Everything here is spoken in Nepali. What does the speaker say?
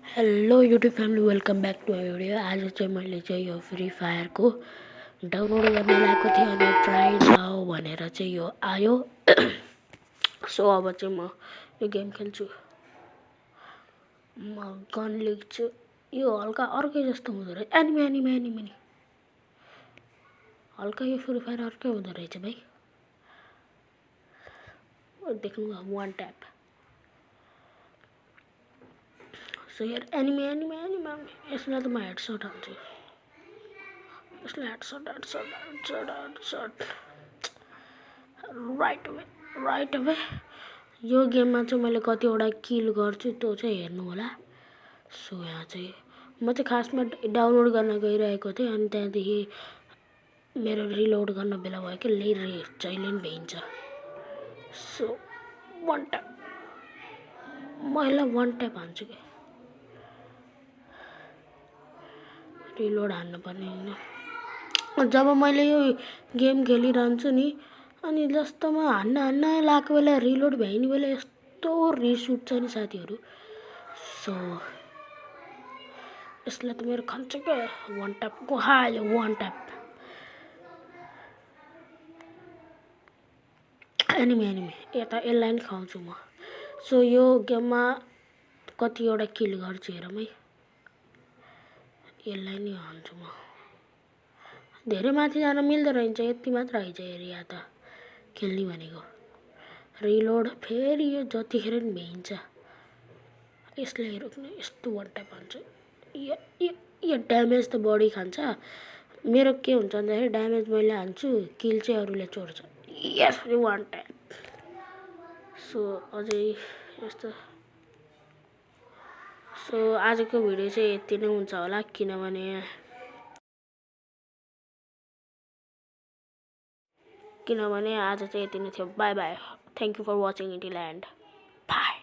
Hello YouTube family welcome back to my video. आज चाहिँ मैले चाहिँ यो फ्री फायरको डाउनलोड गर्न लगाएको थिएँ अनि ट्राई नाउ भनेर चाहिँ यो आयो। सो अब चाहिँ म यो गेम खेल्छु। म गन लिन्छु। यो हल्का अर्कै जस्तो हुँदो रहेछ। एनिमी एनिमी एनिमी हल्का यो फ्री फायर अर्कै हुँदो रहेछ भाइ। देख्नु वान ट्याप। सो यार एनिमी एनिमी एनिमी यसलाई त म हेडसट हाल्छु। यसलाई हेडसट राइट अवे। यो गेममा चाहिँ मैले कतिवटा किल गर्छु त्यो चाहिँ हेर्नु होला। सो यहाँ चाहिँ म चाहिँ खासमा डाउनलोड गर्न गइरहेको थिएँ अनि त्यहाँदेखि मेरो रिलोड गर्न बेला भयो कि जहिले पनि भइन्छ। सो वान ट्याप म यसलाई वान ट्याप हान्छु कि रिलोड हान्नुपर्ने होइन। जब मैले यो गेम खेलिरहन्छु नि अनि जस्तोमा हान्न लगाएको बेला रिलोड भ्याइने बेला यस्तो रिस उठ्छ नि साथीहरू। सो यसलाई त मेरो खान्छ क्या वान ट्यापको हाल्यो वान ट्याप। एनिमी यता यसलाई नि खुवाउँछु म। सो यो गेममा कतिवटा किल गर्छु हेरौँ है। यसलाई नि हान्छु म। धेरै माथि जान मिल्दो रहेछ यति मात्र आइज एरिया त खेल्ने भनेको। रिलोड फेरि यो जतिखेर नि भ्याइन्छ। यसलाई रोक्नु यस्तो वान ट्याप हान्छु। यो ड्यामेज त बढी खान्छ। मेरो के हुन्छ भन्दाखेरि ड्यामेज मैले हान्छु किल चाहिँ अरूले चोर्छ। यस वान ट्याप। सो अझै यस्तो। सो आजको भिडियो चाहिँ यति नै हुन्छ होला किनभने आज चाहिँ यति नै थियो। Bye bye. Thank you for watching it till end. By.